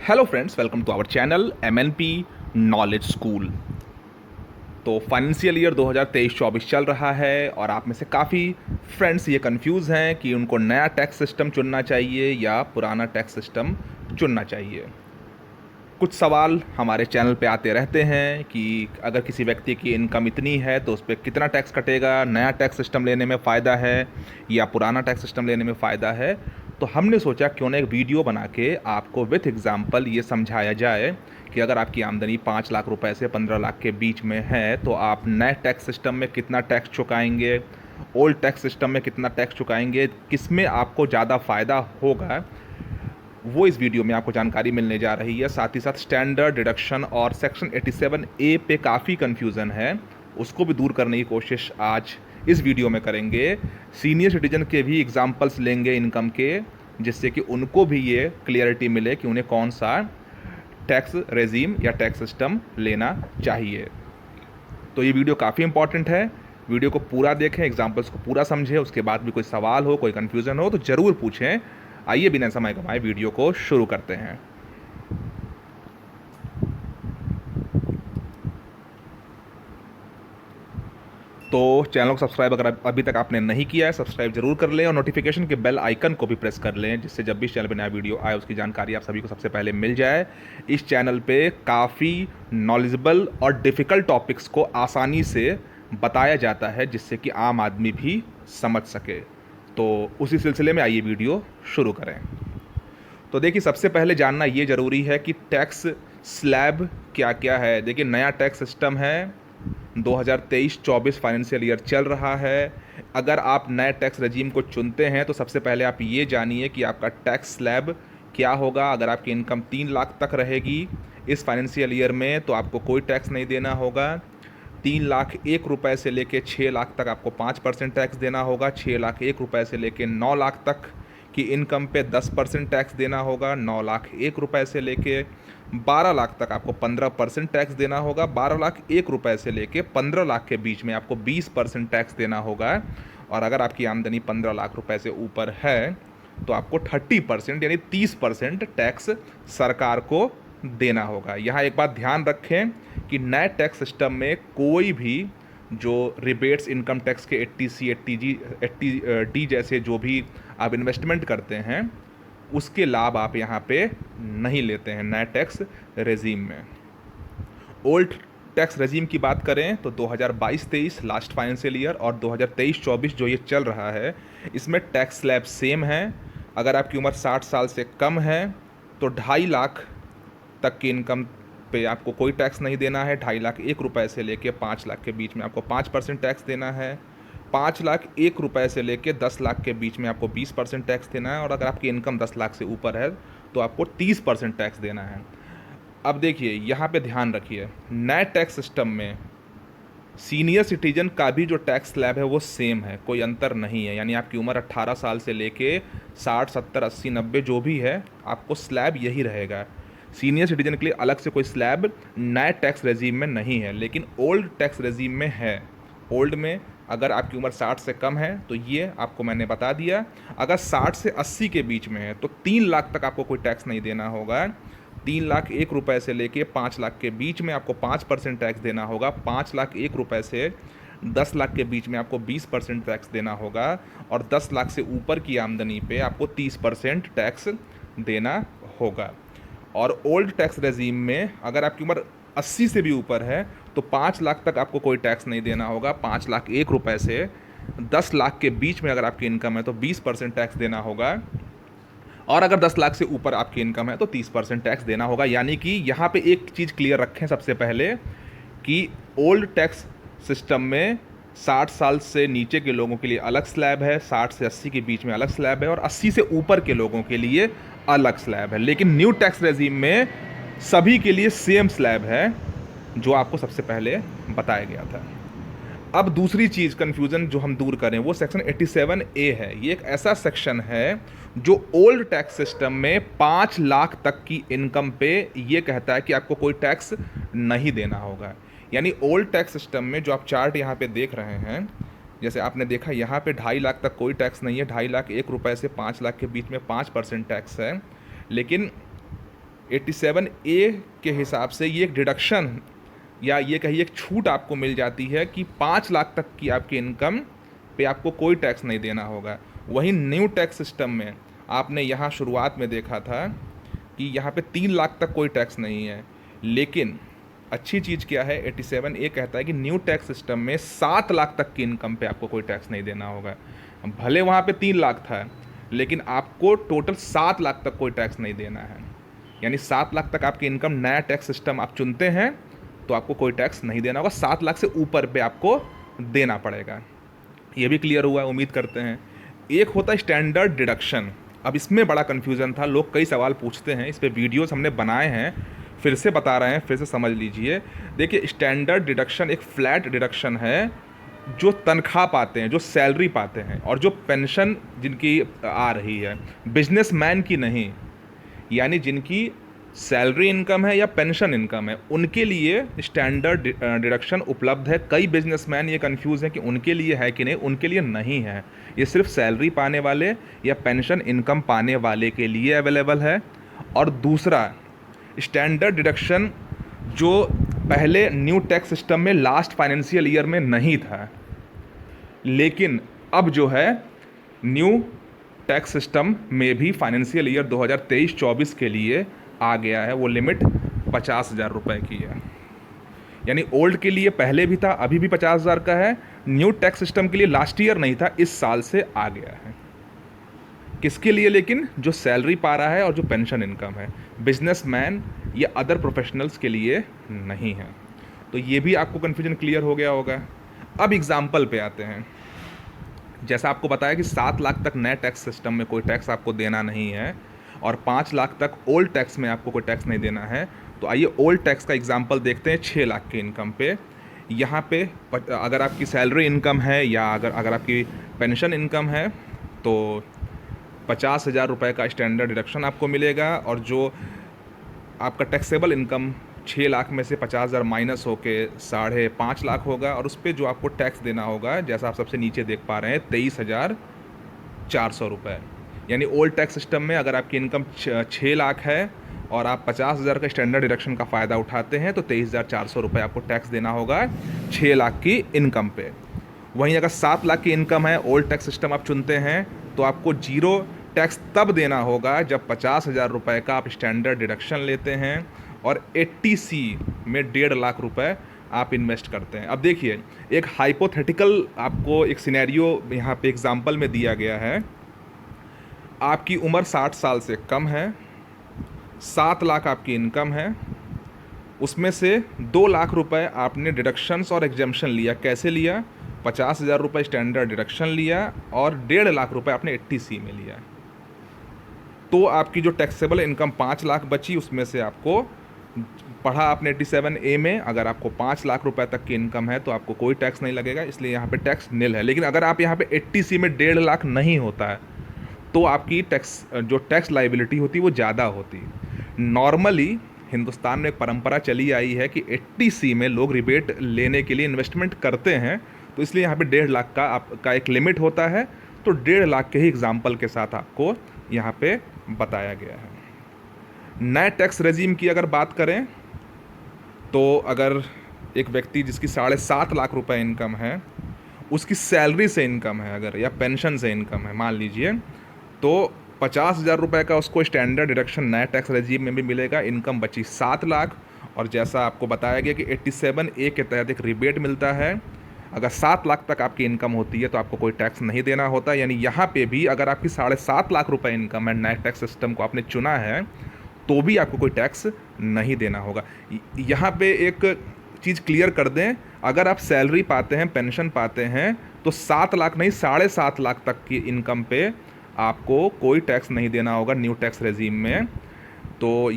Hello friends, welcome to our channel MNP knowledge school. तो financial year 2023-24 चल रहा है और आप में से काफ़ी फ्रेंड्स ये कंफ्यूज हैं कि उनको नया टैक्स सिस्टम चुनना चाहिए या पुराना टैक्स सिस्टम चुनना चाहिए। कुछ सवाल हमारे चैनल पे आते रहते हैं कि अगर किसी व्यक्ति की इनकम इतनी है तो उस पर कितना टैक्स कटेगा, नया टैक्स सिस्टम लेने में फ़ायदा है या पुराना टैक्स सिस्टम लेने में फ़ायदा है। तो हमने सोचा क्यों ना एक वीडियो बना के आपको विथ एग्जांपल ये समझाया जाए कि अगर आपकी आमदनी 5 लाख रुपए से 15 लाख के बीच में है तो आप नए टैक्स सिस्टम में कितना टैक्स चुकाएंगे, ओल्ड टैक्स सिस्टम में कितना टैक्स चुकाएंगे, किस में आपको ज़्यादा फ़ायदा होगा, वो इस वीडियो में आपको जानकारी मिलने जा रही है। साथ ही साथ स्टैंडर्ड डिडक्शन और सेक्शन 87A पे काफ़ी कन्फ्यूज़न है, उसको भी दूर करने की कोशिश आज इस वीडियो में करेंगे। सीनियर सिटीजन के भी एग्जांपल्स लेंगे इनकम के, जिससे कि उनको भी ये क्लियरिटी मिले कि उन्हें कौन सा टैक्स रेजीम या टैक्स सिस्टम लेना चाहिए। तो ये वीडियो काफ़ी इंपॉर्टेंट है, वीडियो को पूरा देखें, एग्जांपल्स को पूरा समझें, उसके बाद भी कोई सवाल हो, कोई कन्फ्यूज़न हो तो ज़रूर पूछें। आइए बिना समय गंवाए वीडियो को शुरू करते हैं। तो चैनल को सब्सक्राइब अगर अभी तक आपने नहीं किया है, सब्सक्राइब जरूर कर लें और नोटिफिकेशन के बेल आइकन को भी प्रेस कर लें, जिससे जब भी इस चैनल पर नया वीडियो आए उसकी जानकारी आप सभी को सबसे पहले मिल जाए। इस चैनल पे काफ़ी नॉलेजेबल और डिफ़िकल्ट टॉपिक्स को आसानी से बताया जाता है, जिससे कि आम आदमी भी समझ सके। तो उसी सिलसिले में आइए वीडियो शुरू करें। तो देखिए, सबसे पहले जानना ये ज़रूरी है कि टैक्स स्लैब क्या क्या है। देखिए, नया टैक्स सिस्टम है, 2023-24 फाइनेंशियल ईयर चल रहा है। अगर आप नए टैक्स रजीम को चुनते हैं तो सबसे पहले आप ये जानिए कि आपका टैक्स स्लैब क्या होगा। अगर आपकी इनकम 3 लाख तक रहेगी इस फाइनेंशियल ईयर में तो आपको कोई टैक्स नहीं देना होगा। 3,01,000 से लेके 6 लाख तक आपको 5% टैक्स देना होगा। 6,01,000 से लेके 9 लाख तक की इनकम पे 10% टैक्स देना होगा। 9,01,000 से लेके 12 लाख तक आपको 15% टैक्स देना होगा। 12,01,000 से लेके 15 लाख के बीच में आपको 20% टैक्स देना होगा। और अगर आपकी आमदनी 15 लाख रुपए से ऊपर है तो आपको 30% यानी 30% टैक्स सरकार को देना होगा। यहाँ एक बात ध्यान रखें कि नए टैक्स सिस्टम में कोई भी जो रिबेट्स इनकम टैक्स के 80C 80D जैसे जो भी आप इन्वेस्टमेंट करते हैं उसके लाभ आप यहाँ पे नहीं लेते हैं नए टैक्स रेजीम में। ओल्ड टैक्स रेजीम की बात करें तो 2022-23 लास्ट फाइनेंशियल ईयर और 2023-24 जो ये चल रहा है इसमें टैक्स स्लैब सेम है। अगर आपकी उम्र 60 साल से कम है तो 2.5 लाख तक की इनकम पे आपको कोई टैक्स नहीं देना है। 2,01,000 से लेके 5 लाख के बीच में आपको 5% टैक्स देना है। 5,01,000 से लेके 10 लाख के बीच में आपको 20% टैक्स देना है। और अगर आपकी इनकम 10 लाख से ऊपर है तो आपको 30% टैक्स देना है। अब देखिए, यहाँ पे ध्यान रखिए, नए टैक्स सिस्टम में सीनियर सिटीजन का भी जो टैक्स स्लैब है वो सेम है, कोई अंतर नहीं है। यानी आपकी उम्र 18 साल से लेके 60, 70, 80, 90 जो भी है आपको स्लैब यही रहेगा। सीनियर सिटीजन के लिए अलग से कोई स्लैब नए टैक्स रेजीम में नहीं है, लेकिन ओल्ड टैक्स रेजीम में है। ओल्ड में अगर आपकी उम्र 60 से कम है तो ये आपको मैंने बता दिया। अगर 60 से 80 के बीच में है तो 3 लाख तक आपको कोई टैक्स नहीं देना होगा। 3,01,000 से लेके 5 लाख के बीच में आपको 5% टैक्स देना होगा। 5,01,000 से 10 लाख के बीच में आपको 20% टैक्स देना होगा। और 10 लाख से ऊपर की आमदनी पे आपको 30% टैक्स देना होगा। और ओल्ड टैक्स रेजीम में अगर आपकी उम्र 80 से भी ऊपर है तो 5 लाख तक आपको कोई टैक्स नहीं देना होगा। 5,01,000 से 10 लाख के बीच में अगर आपकी इनकम है तो 20% टैक्स देना होगा। और अगर 10 लाख से ऊपर आपकी इनकम है तो 30% टैक्स देना होगा। यानी कि यहाँ पे एक चीज़ क्लियर रखें सबसे पहले कि ओल्ड टैक्स सिस्टम में 60 साल से नीचे के लोगों के लिए अलग स्लैब है, 60 से 80 के बीच में अलग स्लैब है और 80 से ऊपर के लोगों के लिए अलग स्लैब है। लेकिन न्यू टैक्स रेजीम में सभी के लिए सेम स्लैब है, जो आपको सबसे पहले बताया गया था। अब दूसरी चीज़ कन्फ्यूज़न जो हम दूर करें वो सेक्शन 87A है। ये एक ऐसा सेक्शन है जो ओल्ड टैक्स सिस्टम में 5 लाख तक की इनकम पे ये कहता है कि आपको कोई टैक्स नहीं देना होगा। यानी ओल्ड टैक्स सिस्टम में जो आप चार्ट यहाँ पे देख रहे हैं, जैसे आपने देखा यहाँ पे 2.5 लाख तक कोई टैक्स नहीं है। 2.5 लाख 1 रुपए से 5 लाख के बीच में 5% टैक्स है। लेकिन 87A के हिसाब से ये एक डिडक्शन या ये कहिए एक छूट आपको मिल जाती है कि 5 लाख तक की आपकी इनकम पे आपको कोई टैक्स नहीं देना होगा। वहीं न्यू टैक्स सिस्टम में आपने यहाँ शुरुआत में देखा था कि यहाँ पे 3 लाख तक कोई टैक्स नहीं है, लेकिन अच्छी चीज़ क्या है, 87A कहता है कि न्यू टैक्स सिस्टम में 7 लाख तक की इनकम पे आपको कोई टैक्स नहीं देना होगा। भले वहाँ पे 3 लाख था, लेकिन आपको टोटल 7 लाख तक कोई टैक्स नहीं देना है। यानी 7 लाख तक आपकी इनकम, नया टैक्स सिस्टम आप चुनते हैं तो आपको कोई टैक्स नहीं देना होगा, 7 लाख से ऊपर पे आपको देना पड़ेगा। ये भी क्लियर हुआ है, उम्मीद करते हैं। एक होता है स्टैंडर्ड डिडक्शन। अब इसमें बड़ा कन्फ्यूज़न था, लोग कई सवाल पूछते हैं, इस पर वीडियोस हमने बनाए हैं, फिर से बता रहे हैं, फिर से समझ लीजिए। देखिए, स्टैंडर्ड डिडक्शन एक फ्लैट डिडक्शन है जो तनख्वाह पाते हैं, जो सैलरी पाते हैं और जो पेंशन जिनकी आ रही है, बिजनेसमैन की नहीं। यानी जिनकी सैलरी इनकम है या पेंशन इनकम है, उनके लिए स्टैंडर्ड डिडक्शन उपलब्ध है। कई बिजनेसमैन ये कंफ्यूज हैं कि उनके लिए है कि नहीं, उनके लिए नहीं है। ये सिर्फ सैलरी पाने वाले या पेंशन इनकम पाने वाले के लिए अवेलेबल है। और दूसरा, स्टैंडर्ड डिडक्शन जो पहले न्यू टैक्स सिस्टम में लास्ट फाइनेंशियल ईयर में नहीं था, लेकिन अब जो है न्यू टैक्स सिस्टम में भी फाइनेंशियल ईयर 2023-24 के लिए आ गया है। वो लिमिट 50,000 रुपये की है। यानी ओल्ड के लिए पहले भी था, अभी भी 50,000 का है। न्यू टैक्स सिस्टम के लिए लास्ट ईयर नहीं था, इस साल से आ गया है। किसके लिए? लेकिन जो सैलरी पा रहा है और जो पेंशन इनकम है, बिजनेसमैन या अदर प्रोफेशनल्स के लिए नहीं है। तो ये भी आपको कन्फ्यूजन क्लियर हो गया होगा। अब एग्जाम्पल पे आते हैं। जैसा आपको बताया कि 7 लाख तक नए टैक्स सिस्टम में कोई टैक्स आपको देना नहीं है और 5 लाख तक ओल्ड टैक्स में आपको कोई टैक्स नहीं देना है। तो आइए ओल्ड टैक्स का एग्जांपल देखते हैं 6 लाख की इनकम पे। यहाँ पे अगर आपकी सैलरी इनकम है या अगर आपकी पेंशन इनकम है तो 50,000 रुपये का स्टैंडर्ड डिडक्शन आपको मिलेगा। और जो आपका टैक्सेबल इनकम 6 लाख में से 50,000 माइनस होके 5.5 लाख होगा और उस पर जो आपको टैक्स देना होगा, जैसा आप सबसे नीचे देख पा रहे हैं, 23,400 रुपये। यानी ओल्ड टैक्स सिस्टम में अगर आपकी इनकम 6 लाख है और आप 50,000 का स्टैंडर्ड डिडक्शन का फ़ायदा उठाते हैं तो 23,400 रुपये आपको टैक्स देना होगा 6 लाख की इनकम पे। वहीं अगर 7 लाख की इनकम है, ओल्ड टैक्स सिस्टम आप चुनते हैं, तो आपको जीरो टैक्स तब देना होगा जब 50,000 रुपये का आप स्टैंडर्ड डिडक्शन लेते हैं और 80C में 1.5 लाख रुपए आप इन्वेस्ट करते हैं। अब देखिए, एक हाइपोथेटिकल आपको एक सिनेरियो यहाँ पे एग्जांपल में दिया गया है। आपकी उम्र 60 साल से कम है, 7 लाख आपकी इनकम है, उसमें से 2 लाख रुपए आपने डिडक्शंस और एग्जेम्पशन लिया। कैसे लिया? 50,000 रुपये स्टैंडर्ड डिडक्शन लिया और 1.5 लाख रुपए आपने 80C में लिया। तो आपकी जो टैक्सेबल इनकम 5 लाख बची, उसमें से आपको पढ़ा आपने 87A में, अगर आपको 5 लाख रुपए तक की इनकम है तो आपको कोई टैक्स नहीं लगेगा, इसलिए यहाँ पे टैक्स निल है। लेकिन अगर आप यहाँ पे 80C में 1.5 लाख नहीं होता है तो आपकी टैक्स लाइबिलिटी होती है वो ज़्यादा होती। नॉर्मली हिंदुस्तान में एक परंपरा चली आई है कि 80C में लोग रिबेट लेने के लिए इन्वेस्टमेंट करते हैं, तो इसलिए यहाँ पे 1.5 लाख का आपका एक लिमिट होता है। तो 1.5 लाख के ही एग्जाम्पल के साथ आपको यहाँ पे बताया गया है। नए टैक्स रेजिम की अगर बात करें तो अगर एक व्यक्ति जिसकी 7.5 लाख रुपए इनकम है, उसकी सैलरी से इनकम है अगर, या पेंशन से इनकम है मान लीजिए, तो 50,000 रुपये का उसको स्टैंडर्ड डिडक्शन नए टैक्स रेजिम में भी मिलेगा। इनकम बची 7 लाख और जैसा आपको बताया गया कि 87A के तहत एक रिबेट मिलता है। अगर 7 लाख तक आपकी इनकम होती है तो आपको कोई टैक्स नहीं देना होता। यानी यहाँ पे भी अगर आपकी 7.5 लाख रुपए इनकम है, नए टैक्स सिस्टम को आपने चुना है, तो भी आपको कोई टैक्स नहीं देना होगा। यहाँ पे एक चीज़ क्लियर कर दें, अगर आप सैलरी पाते हैं, पेंशन पाते हैं, तो 7 लाख नहीं 7.5 लाख तक की इनकम पे आपको कोई टैक्स नहीं देना होगा न्यू टैक्स रेजिम में। तो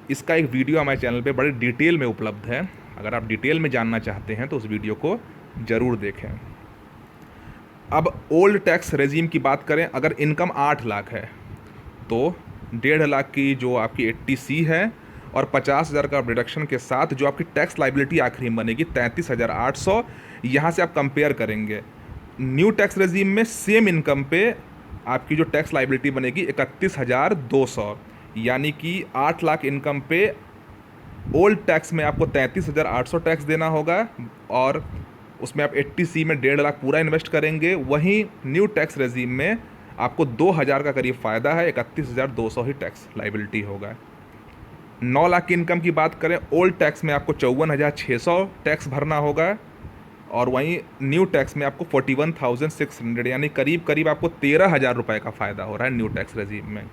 इसका एक वीडियो हमारे चैनल पे बड़े डिटेल में उपलब्ध है। अगर आप डिटेल में जानना चाहते हैं तो उस वीडियो को ज़रूर देखें। अब ओल्ड टैक्स रेजिम की बात करें, अगर इनकम 8 लाख है तो 1.5 लाख की जो आपकी 80C है और 50,000 का डिडक्शन के साथ जो आपकी टैक्स लाइबिलिटी आखिरी में बनेगी 33,800। यहाँ से आप कंपेयर करेंगे न्यू टैक्स रेजिम में सेम इनकम पे आपकी जो टैक्स लाइबिलिटी बनेगी 31,200। यानी कि 8 लाख इनकम पे ओल्ड टैक्स में आपको 33,800 टैक्स देना होगा, और उसमें आप 80C में 1.5 लाख पूरा इन्वेस्ट करेंगे। वहीं न्यू टैक्स रेजीम में आपको 2,000 का करीब फ़ायदा है, 31,200 ही टैक्स लाइबिलिटी होगा। 9 लाख की इनकम की बात करें, ओल्ड टैक्स में आपको 54,600 टैक्स भरना होगा, और वहीं न्यू टैक्स में आपको 41,600 यानी करीब करीब आपको 13,000 रुपये का फ़ायदा हो रहा है न्यू टैक्स रेजीम में।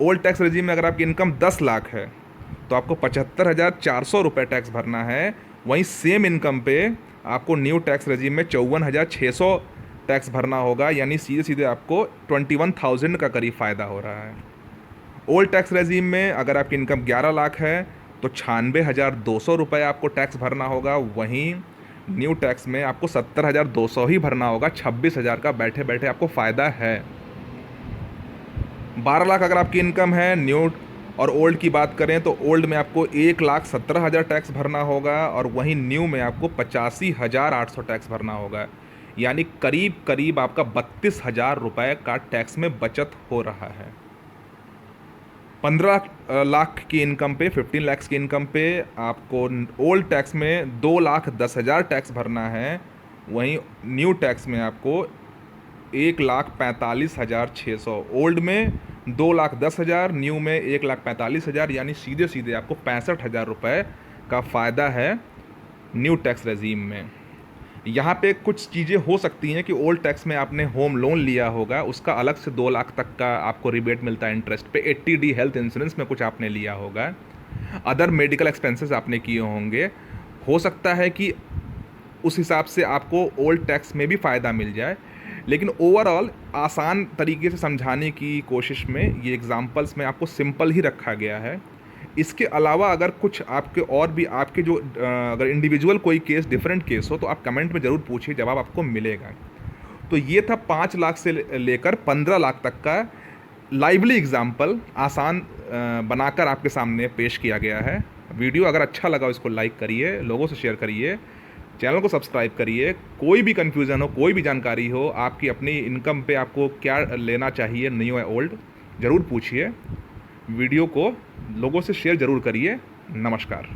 ओल्ड टैक्स रेजीम में अगर आपकी इनकम 10 लाख है तो आपको 75,400 रुपये टैक्स भरना है। वहीं सेम इनकम पे आपको न्यू टैक्स रेजीम में 54,600 टैक्स भरना होगा, यानी सीधे सीधे आपको 21,000 का करीब फ़ायदा हो रहा है। ओल्ड टैक्स रेजीम में अगर आपकी इनकम 11 लाख है तो 96,200 रुपये आपको टैक्स भरना होगा। वहीं न्यू टैक्स में आपको 70,200 ही भरना होगा, 26,000 का बैठे बैठे आपको फ़ायदा है। 12 लाख अगर आपकी इनकम है, न्यू और ओल्ड की बात करें तो ओल्ड में आपको 1,17,000 टैक्स भरना होगा, और वहीं न्यू में आपको 85,800 टैक्स भरना होगा, यानी करीब करीब आपका 32,000 रुपये का टैक्स में बचत हो रहा है। 15 लाख की इनकम पे, 15 लाख की इनकम पे आपको ओल्ड टैक्स में 2,10,000 टैक्स भरना है। वहीं न्यू टैक्स में आपको 1,45,600, ओल्ड में 2,10,000, न्यू में 1,45,000, यानी सीधे सीधे आपको 65,000 रुपये का फ़ायदा है न्यू टैक्स रेजीम में। यहाँ पे कुछ चीज़ें हो सकती हैं कि ओल्ड टैक्स में आपने होम लोन लिया होगा, उसका अलग से 2 लाख तक का आपको रिबेट मिलता है इंटरेस्ट पे। 80D हेल्थ इंश्योरेंस में कुछ आपने लिया होगा, अदर मेडिकल एक्सपेंसेस आपने किए होंगे, हो सकता है कि उस हिसाब से आपको ओल्ड टैक्स में भी फ़ायदा मिल जाए। लेकिन ओवरऑल आसान तरीके से समझाने की कोशिश में ये एग्जांपल्स में आपको सिंपल ही रखा गया है। इसके अलावा अगर कुछ आपके और भी आपके जो अगर इंडिविजुअल कोई केस, डिफरेंट केस हो, तो आप कमेंट में ज़रूर पूछिए, जवाब आपको मिलेगा। तो ये था 5 लाख से लेकर 15 लाख तक का लाइवली एग्जाम्पल आसान बनाकर आपके सामने पेश किया गया है। वीडियो अगर अच्छा लगा इसको लाइक करिए, लोगों से शेयर करिए, चैनल को सब्सक्राइब करिए। कोई भी कन्फ्यूज़न हो, कोई भी जानकारी हो, आपकी अपनी इनकम पे आपको क्या लेना चाहिए, न्यू या ओल्ड, ज़रूर पूछिए। वीडियो को लोगों से शेयर ज़रूर करिए। नमस्कार।